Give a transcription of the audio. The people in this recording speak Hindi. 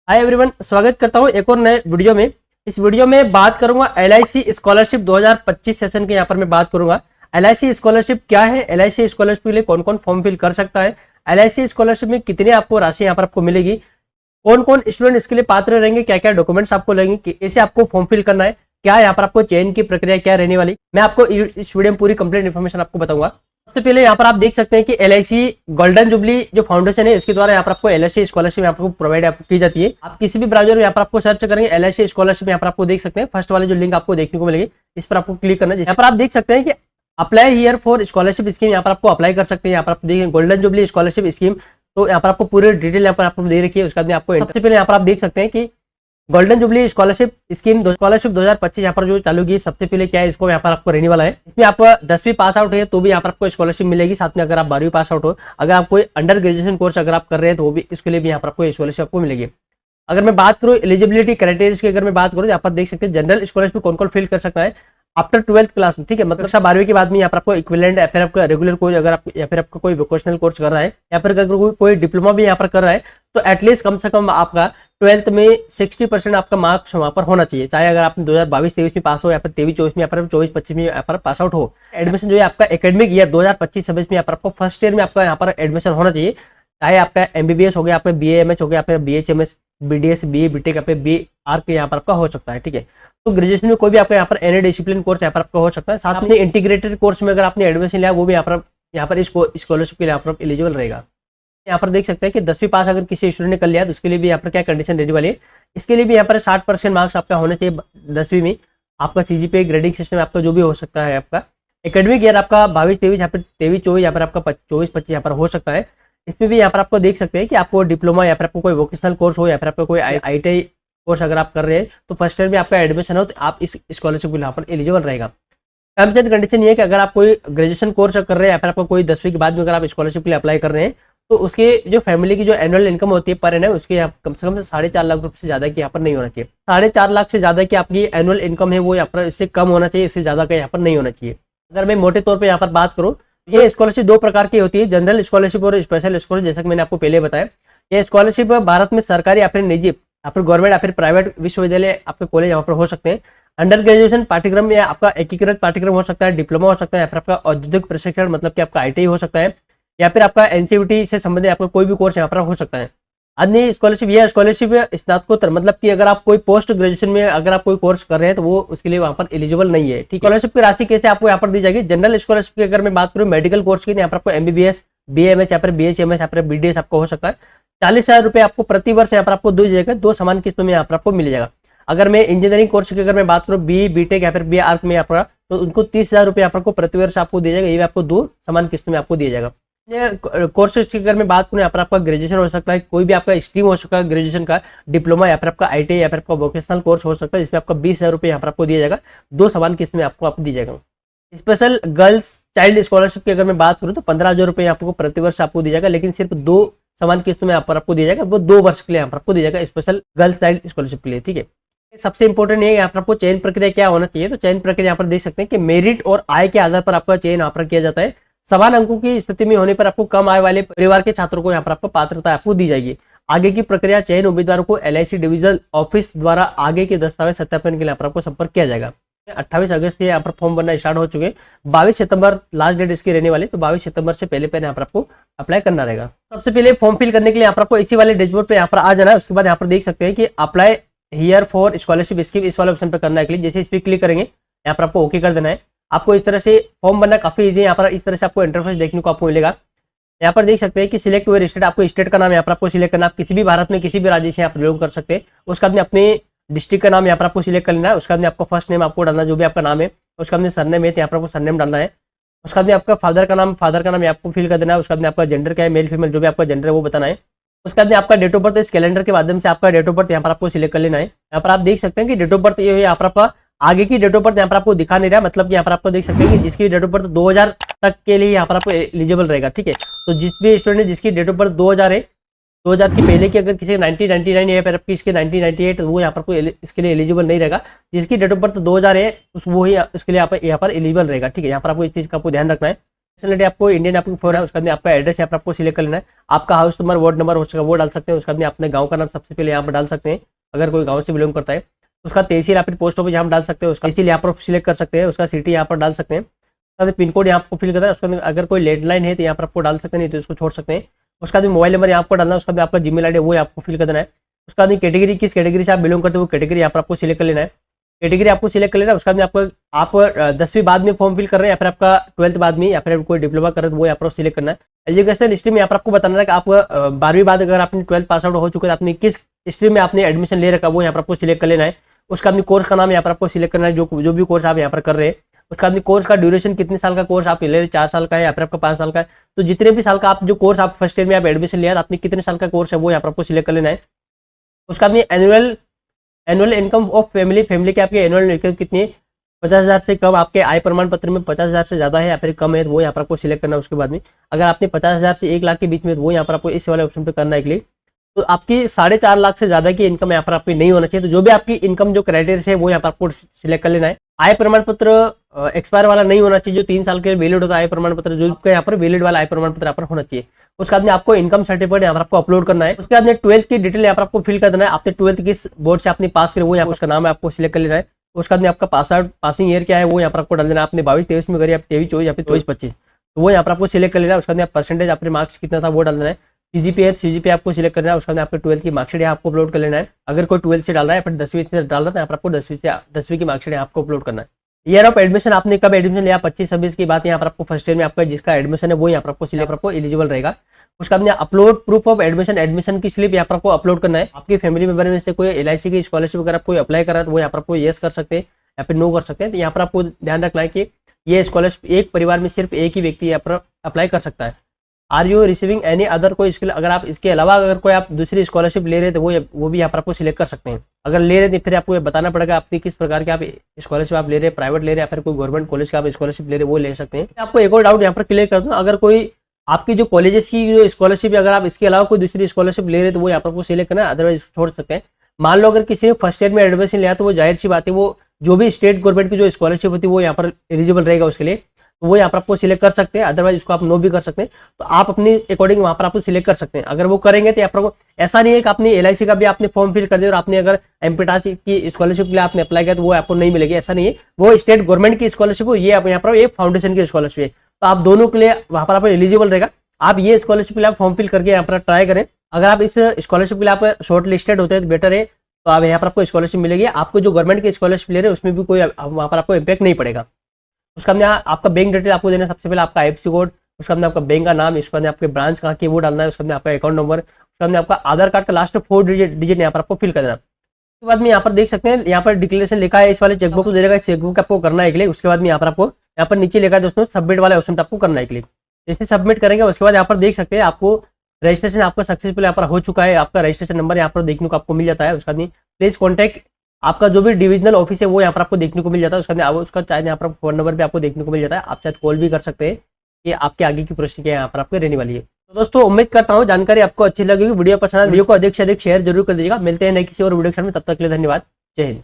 हाय एवरीवन, स्वागत करता हूं एक और नए वीडियो में। इस वीडियो में बात करूंगा एलआईसी स्कॉलरशिप 2025 सेशन के। यहाँ पर मैं बात करूंगा एलआईसी स्कॉलरशिप क्या है, एलआईसी स्कॉलरशिप के लिए कौन कौन फॉर्म फिल कर सकता है, एलआईसी स्कॉलरशिप में कितनी आपको राशि यहाँ पर आपको मिलेगी, कौन कौन स्टूडेंट इसके लिए पात्र रहेंगे, क्या क्या डॉक्यूमेंट्स आपको लगेंगे, कैसे आपको फॉर्म फिल करना है, क्या यहाँ पर आपको चयन की प्रक्रिया क्या रहने वाली, मैं आपको इस वीडियो में पूरी कंप्लीट इन्फॉर्मेशन आपको बताऊंगा। सबसे पहले यहाँ पर आप देख सकते हैं कि एलआईसी गोल्डन जुबली जो फाउंडेशन है इसके द्वारा यहाँ पर आपको एलआईसी स्कॉलरशिप आपको प्रोवाइड की जाती है। आप किसी भी ब्राउजर में यहाँ पर आपको सर्च करेंगे एलआईसी स्कॉलरशिप, यहाँ पर आपको देख सकते हैं फर्स्ट वाले जो लिंक आपको देखने को मिलेगी इस पर आपको क्लिक करना है। यहाँ पर आप देख सकते हैं कि apply here for scholarship scheme, यहाँ पर आपको अप्लाई कर सकते हैं। यहाँ पर आप देखिए गोल्डन जुबली स्कॉलरशिप स्कीम, तो यहाँ पर आपको पूरी डिटेल यहाँ पर आपको दे रखी है। उसके बाद आपको सबसे पहले यहाँ पर आप देख सकते हैं कि गोल्डन जुबली स्कॉलरशिप स्कीम 2025 यहाँ पर जो चालू की सबसे पहले क्या है, इसको यहाँ पर आपको रहने वाला है। इसमें आप 10वीं पास आउट है तो भी यहाँ पर आपको स्कॉलरशिप मिलेगी, साथ में अगर आप 12वीं पास आउट हो, अगर आप कोई अंडर ग्रेजुएशन कोर्स अगर आप कर रहे हैं तो वो भी इसके लिए भी यहाँ पर आपको स्कॉलरशिप आपको मिलेगी। अगर मैं बात करूँ एलिजिबिलिटी क्राइटेरिया की, अगर मैं बात करूँ यहाँ पर देख सकते हैं जनरल स्कॉलरशिप कौन कौन फिल कर सकता है आफ्टर 12th क्लास, ठीक है, मतलब कक्षा 12वीं के बाद में यहाँ पर आपको इक्विवेलेंट या फिर आपका रेगुलर कोर्स अगर आप या फिर आपका कोई वोकेशनल कोर्स कर रहा है या फिर अगर कोई डिप्लोमा भी यहाँ पर कर रहा है तो एटलीस्ट कम से कम आपका 12th में 60% आपका मार्क्स वहाँ पर होना चाहिए। चाहे अगर आपने 2022-23 में पास हो या फिर 23-24 में या फिर 24-25 में यहाँ पर पास आउट हो, एडमिशन जो है आपका एकेडमिक ईयर 2025-26 में यहाँ पर आपको फर्स्ट ईयर में आपका यहाँ पर एडमिशन होना चाहिए। चाहे आपका एमबीबीएस हो गया, आपका BAMH हो गया, आपका BHMS, BDS, BA, BTech, यहाँ पे BArc यहाँ पर आपका हो सकता है, ठीक है। तो ग्रेजुएशन में कोई भी आपका यहाँ पर एनी डिसिप्लिन कोर्स यहाँ पर आपका हो सकता है। साथ में इंटीग्रेटेड कोर्स में अगर आपने एडमिशन लिया वो भी यहाँ पर इसको स्कॉलरशिप के लिए यहाँ पर एलिजिबल रहेगा। यहाँ पर देख सकते हैं कि 10वीं पास अगर किसी स्टूडेंट ने कर लिया तो उसके लिए भी यहाँ पर क्या कंडीशन रहने वाली है। इसके लिए भी यहाँ पर 60% मार्क्स आपका होना चाहिए 10वीं में। आपका CGPA ग्रेडिंग सिस्टम आपका जो भी हो सकता है, आपका एकेडमिक ईयर आपका 22-23 यहाँ पर 23-24 यहाँ पर आपका 24-25 यहाँ पर हो सकता है। इसमें भी यहाँ पर आपको देख सकते हैं कि आपको डिप्लोमा या फिर आपको कोई वोकेशनल कोर्स हो या फिर आपको कोई ITI कोर्स अगर आप कर रहे हैं तो फर्स्ट ईयर में आपका एडमिशन हो तो आप इस स्कॉलरशिप के लिए यहाँ पर एलिजिबल रहेगा। टर्म्स एंड कंडीशन ये है कि अगर आप कोई ग्रेजुएशन कोर्स कर रहे हैं या फिर आपको कोई 10वीं के बाद में अगर आप स्कॉलरशिप के लिए अप्लाई कर रहे हैं तो उसके जो फैमिली की जो एनुअल इनकम होती है पर एनम उसके यहाँ कम से कम 4.5 लाख रुपए से ज्यादा की यहाँ पर नहीं होना चाहिए। 4.5 लाख से ज्यादा की आपकी एनुअल इनकम है वो यहाँ पर इससे कम होना चाहिए, इससे ज्यादा का यहाँ पर नहीं होना चाहिए। अगर मैं मोटे तौर पर यहाँ पर बात करूँ, ये स्कॉलरशिप 2 प्रकार की होती है, जनरल स्कॉलरशिप और स्पेशल स्कॉलरशिप। जैसा कि मैंने आपको पहले बताया, ये स्कॉलरशिप भारत में सरकारी या फिर निजी या फिर गवर्नमेंट या फिर प्राइवेट विश्वविद्यालय आपके कॉलेज यहाँ पर हो सकते हैं। अंडर ग्रेजुएशन पाठ्यक्रम या आपका एकीकृत पाठ्यक्रम हो सकता है, डिप्लोमा हो सकता है, या फिर आपका औद्योगिक प्रशिक्षण मतलब कि आपका ITI हो सकता है, या फिर आपका NCVT से संबंधित आपका कोई भी कोर्स यहाँ पर हो सकता है। अन्य स्कॉलरशिप यह स्कॉलरशिप स्नातकोत्तर मतलब कि अगर आप कोई पोस्ट ग्रेजुएशन में अगर आप कोई कोर्स कर रहे हैं तो वो उसके लिए वहाँ पर एलिजिबल नहीं है, ठीक है। स्कॉलरशिप की राशि कैसे आपको यहाँ पर दी जाएगी, जनरल स्कॉलरशिप की अगर मैं बात करूँ मेडिकल कोर्स की, यहाँ पर आपको MBBS, BAMH या फिर BHMS या फिर BDS आपको हो सकता है। 40,000 रुपये आपको प्रति वर्ष यहाँ पर आपको दी जाएगा, 2 समान किस्तों में यहाँ पर आपको मिल जाएगा। अगर मैं इंजीनियरिंग कोर्स की अगर मैं बात करूँ BE, BTech या फिर BArc में यहाँ पर तो उनको 30,000 रुपये यहाँ पर प्रति वर्ष आपको दिया जाएगा, ये भी आपको 2 समान किस्तों में आपको दिया जाएगा। कोर्सेज की अगर मैं बात करूँ यहाँ पर आपका ग्रेजुएशन हो सकता है, कोई भी आपका स्ट्रीम हो सकता है ग्रेजुएशन का, डिप्लोमा या फिर आपका ITI या फिर आपका वोकेशनल कोर्स हो सकता है, जिसमें आपका 20,000 रुपये यहाँ पर आपको दिया जाएगा, 2 समान किस्त में आपको दी जाएगा। स्पेशल गर्ल्स चाइल्ड स्कॉलरशिप की अगर मैं बात करूँ तो 15,000 रुपये आपको प्रति वर्ष आपको दिया जाएगा, लेकिन सिर्फ 2 समान किस्तों में यहाँ पर आपको दिया जाएगा, वो 2 वर्ष के लिए यहाँ पर आपको दिया जाएगा स्पेशल गर्ल्स चाइल्ड स्कॉलरशिप के लिए, ठीक है। सबसे इंपॉर्टेंट है यहाँ पर आपको चयन प्रक्रिया क्या होना चाहिए, तो चयन प्रक्रिया यहाँ पर देख सकते हैं कि मेरिट और आय के आधार पर आपका चयन यहाँ पर किया जाता है। समान अंकों की स्थिति में होने पर आपको कम आय वाले परिवार के छात्रों को यहाँ पर आपको पात्रता आपको दी जाएगी। आगे की प्रक्रिया चयन उम्मीदवारों को LIC डिविजनल ऑफिस द्वारा आगे के दस्तावेज सत्यापन के लिए यहाँ पर आपको संपर्क किया जाएगा। 28 अगस्त से यहाँ पर फॉर्म भरना स्टार्ट हो चुके, 22 सितंबर लास्ट डेट इसकी रहने वाली, तो 22 सितंबर से पहले यहाँ पर आपको अप्लाई करना रहेगा। सबसे पहले फॉर्म फिल करने के लिए यहाँ पर आपको इसी वाले डैशबोर्ड पे यहाँ पर आ जाना है। उसके बाद यहाँ पर देख सकते हैं कि apply here for scholarship scheme, इस वाले ऑप्शन पर करना है क्लिक। जैसे इस पर क्लिक करेंगे यहाँ पर आपको ओके कर देना है। आपको इस तरह से फॉर्म भरना काफी इजी है, यहाँ पर इस तरह से आपको इंटरफेस देखने को आपको मिलेगा। यहाँ पर देख सकते हैं कि सिलेक्ट योर स्टेट, आपको स्टेट का नाम यहाँ पर आपको सिलेक्ट करना है। आप किसी भी भारत में किसी भी राज्य से आप बिलोंग कर सकते हैं। उसका बाद अपने डिस्ट्रिक्ट का नाम यहाँ पर आपको सिलेक्ट कर लेना है। उसका बाद आपका फर्स्ट नेम आपको डालना है, जो भी आपका नाम है। उसका बाद सरनेम है तो यहाँ पर आपको सरनेम डालना है। उसका बाद आपका फादर का नाम आपको फिल कर देना है। उसका बाद आपका जेंडर क्या है, मेल फीमेल जो भी आपका जेंडर है वो बताना है। उसके बाद आपका डेट ऑफ बर्थ इस कैलेंडर के माध्यम से आपका डेट ऑफ बर्थ यहाँ पर आपको सिलेक्ट कर लेना है। यहाँ पर आप देख सकते हैं कि डेट ऑफ बर्थ ये है, यहाँ पर आपका आगे की डेट ऑफ बर्थ यहाँ पर आपको दिखा नहीं रहा, मतलब कि यहाँ पर आपको देख सकते हैं कि जिसकी डेट ऑफ बर्थ 2000 तक के लिए यहाँ पर आपको एलिजिबल रहेगा, ठीक है। तो जिस भी स्टूडेंट जिसकी डेट ऑफ बर्थ 2000 है, 2000 की पहले की अगर किसी 1999 है फिर आपकी इसके 1998 वो यहाँ पर कोई इसके लिए एलिजिबल नहीं रहेगा। जिसकी डेट ऑफ बर्थ 2000 है वो ही इसके लिए यहाँ पर एलिजिबल रहेगा, ठीक है। यहाँ पर आपको इस चीज का आपको ध्यान रखना है। नेशनलिटी आपको इंडियन आपको फोन है, उसका आपका एड्रेस यहाँ पर आपको सिलेक्ट कर लेना है। आपका हाउस नंबर, वार्ड नंबर हो सका वो डाल सकते हैं। उसका अपने गाँव का नाम सबसे पहले यहाँ पर डाल सकते हैं, अगर कोई गाँव से बिलोंग करता है। उसका तहसील या फिर पोस्ट ऑफिस यहाँ डाल सकते हैं, उसका तहसील यहाँ पर सिलेक्ट कर सकते हैं। उसका सिटी यहाँ पर डाल सकते हैं। पिन कोड यहाँ आपको फिल करना है। उसके अंदर अगर कोई लैंडलाइन है तो यहाँ पर आपको डाल सकते हैं, नहीं तो उसको छोड़ सकते हैं। उसका भी मोबाइल नंबर यहाँ आपको डालना है। उसका भी आपका जीमेल आईडी वो आपको फिल करना है। उसका भी कैटेगरी, किस कैटेगरी से आप बिलोंग करते हो वो कैटेगरी यहाँ पर आपको सिलेक्ट कर लेना है। कैटेगरी आपको सिलेक्ट कर लेना है। उसका भी आपको आप 10वीं बाद में फॉर्म फिल कर रहे हैं या फिर आपका 12th बाद में या फिर कोई डिप्लोमा कर रहे हैं वो यहाँ पर सिलेक्ट करना है। एजुकेशन स्ट्रीम में यहाँ पर आपको बताना है कि आप 12वीं बाद अगर आपने 12th पास आउट हो चुके हैं, आपने किस स्ट्रीम में आपने एडमिशन ले रखा वो यहाँ पर आपको सिलेक्ट कर लेना है। उसका अपनी कोर्स का नाम यहाँ पर आपको सिलेक्ट करना है, जो भी कोर्स आप यहाँ पर कर रहे हैं। उसका अपनी कोर्स का ड्यूरेशन, कितने साल का कोर्स आप ले रहे हैं, 4 साल का है या फिर आपका 5 साल का है। तो जितने भी साल का आप जो कोर्स आप फर्स्ट ईयर में आप एडमिशन लिया, आपने कितने साल का कोर्स है वो यहाँ पर आपको सिलेक्ट कर लेना है। उसका अपनी एनुअल इनकम ऑफ फैमिली के आपके एनुअल इनकम कितनी है, 50,000 से कम, आपके आय प्रमाण पत्र में 50,000 से ज्यादा है या फिर कम है तो वो यहाँ पर आपको सिलेक्ट करना है। उसके बाद में अगर आपने 50,000 से 1 लाख के बीच में तो वो यहाँ पर आपको इस वाले ऑप्शन पे करना है क्लिक। तो आपकी 4.5 लाख से ज्यादा की इनकम यहाँ पर आपकी नहीं होना चाहिए। तो जो भी आपकी इनकम जो क्राइटेरिया है वो यहाँ पर आपको सिलेक्ट कर लेना है। आय प्रमाण पत्र एक्सपायर वाला नहीं होना चाहिए, जो 3 साल के वैलिड होता है आय प्रमाण पत्र, जो यहाँ पर वैलिड वाला आय प्रमाण पत्र यहाँ पर होना चाहिए। उसके बाद में आपको इनकम सर्टिफिकेट यहाँ पर आपको अपलोड करना है। उसके बाद में 12th की डिटेल यहाँ पर आपको फिल कर देना है। आपने 12th किस बोर्ड से आपने पास करे वो यहाँ पर उसका नाम है आपको सिलेक्ट कर लेना है। उसके बाद में आपका पासिंग ईयर क्या है वो यहाँ पर आपको डाल देना है। आपने 22-23 में करी, आप 23-24 या फिर 24-25 तो वो यहाँ पर आपको सिलेक्ट कर लेना है। उसके बाद परसेंटेज आपने मार्क्स कितना था वो डाल देना है। सीजीपीए आपको सिलेक्ट करना है। उसके बाद आपको 12th की मार्कशीट आपको अपलोड कर लेना है। अगर कोई 12th से डाल रहा है फिर 10वीं से डाल रहा है, यहाँ पर आपको 10वीं की मार्कशीट आपको अपलोड करना है। ईयर ऑफ एडमिशन आपने कब एडमिशन लिया, 25-26 की बात यहाँ पर आपको फर्स्ट ईयर में आपका जिसका एडमिशन है वो यहाँ पर आपको सिलेक्ट आपको एलिजिबल रहेगा। उसका आपने अपलोड प्रूफ ऑफ एडमिशन की स्लिप यहाँ पर आपको अपलोड करना है। आपके फैमिली मेंबर में से कोई LIC की स्कॉलरशिप अगर आप कोई अप्लाई कर रहा है तो वो यहाँ पर आपको येस कर सकते हैं या फिर नो कर सकते हैं। तो यहाँ पर आपको ध्यान रखना है कि ये स्कॉलरशिप एक परिवार में सिर्फ एक ही व्यक्ति यहाँ पर अप्लाई कर सकता है। Are you receiving any other कोई स्किल, अगर आप इसके अलावा अगर कोई आप दूसरी स्कॉलरशिप ले रहे थे वो भी यहाँ पर आपको सिलेक्ट कर सकते हैं। अगर ले रहे थे फिर आपको ये बताना पड़ेगा आपकी किस प्रकार के आप स्कॉलरशिप आप ले रहे हैं, प्राइवेट ले रहे हैं या फिर कोई गवर्नमेंट कॉलेज का आप स्कॉलरशिप ले रहे हैं वो ले सकते हैं। आपको एक और डाउट यहाँ पर क्लियर कर दूँ, अगर कोई आपकी जो कॉलेजेस की जो स्कॉलरशिप है अगर आप इसके अलावा कोई दूसरी स्कॉलरशिप ले रहे हैं तो वो यहाँ पर आपको सिलेक्ट करना है, अदरवाइज छोड़ सकते हैं। मान लो अगर किसी ने फर्स्ट ईयर में एडमिशन लिया तो वो जाहिर सी बात है वो जो भी स्टेट गवर्नमेंट की जो स्कॉलरशिप होती है वो यहाँ पर एलिजिबल रहेगा उसके लिए, तो वो यहाँ पर आपको सिलेक्ट कर सकते हैं, अदरवाइज उसको आप नो भी कर सकते हैं। तो आप अपनी अकॉर्डिंग वहाँ पर आपको सिलेक्ट कर सकते हैं। अगर वो करेंगे तो यहाँ पर ऐसा नहीं है कि आपने LIC का भी आपने फॉर्म फिल कर दिया और आपने अगर एमपीटास की स्कॉलरशिप के लिए आपने अप्लाई किया तो वो आपको नहीं मिलेगी, ऐसा नहीं है। वो स्टेट गवर्नमेंट की स्कॉलरशिप हो, ये यहाँ पर एक फाउंडेशन की स्कॉलरशिप है, तो आप दोनों के लिए वहाँ पर आपको एलिजिबल रहेगा। आप ये स्कॉलरशिप के लिए आप फॉर्म फिल करके यहाँ पर ट्राई करें। अगर आप इस स्कॉलरशिप के लिए आप शॉर्ट लिस्टेड होते हैं तो बेटर है, तो आप यहाँ पर आपको स्कॉलरशिप मिलेगी। आपको जो गवर्नमेंट की स्कॉलरशिप ले रहे हैं उसमें भी कोई वहाँ पर आपको इम्पैक्ट नहीं पड़ेगा। उसका हमने आपका बैंक डिटेल आपको देना है, सबसे पहले आपका IFSC कोड, उसका हमने आपका बैंक का नाम, उसके बाद आपके ब्रांच कहाँ की वो डालना है, उसके बाद आपका अकाउंट नंबर, उसके बाद आपका आधार कार्ड का लास्ट 4 डिजिट यहाँ पर आपको फिल कर देना। उसके बाद में यहाँ पर देख सकते हैं यहाँ पर डिक्लेरेशन लिखा है, इस वाले चेकबुक को दे देगा, इस चेकबुक आपको करना है क्लिक। उसके बाद में यहाँ पर आपको यहाँ पर नीचे लिखा है दोस्तों सबमिट वाले ऑप्शन पर आपको करना है क्लिक। जैसे सबमिट करेंगे उसके बाद यहाँ पर देख सकते हैं आपको रजिस्ट्रेशन आपका सक्सेसफुल यहाँ पर हो चुका है। आपका रजिस्ट्रेशन नंबर यहाँ पर देखने को आपको मिल जाता है। उसका बाद प्लीज कॉन्टैक्ट आपका जो भी डिविजनल ऑफिस है वो यहाँ पर आपको देखने को मिल जाता है। उसका चाहे यहाँ पर फोन नंबर भी आपको देखने को मिल जाता है। आप शायद कॉल भी कर सकते हैं कि आपके आगे की प्रोसेस क्या यहाँ पर आपको रहने वाली है। तो दोस्तों उम्मीद करता हूँ जानकारी आपको अच्छी लगेगी। वीडियो पसंद, वीडियो को अधिक से अधिक शेयर जरूर कर दीजिएगा। मिलते हैं नए किसी और वीडियो के साथ में, तब तक के लिए धन्यवाद। जय हिंद।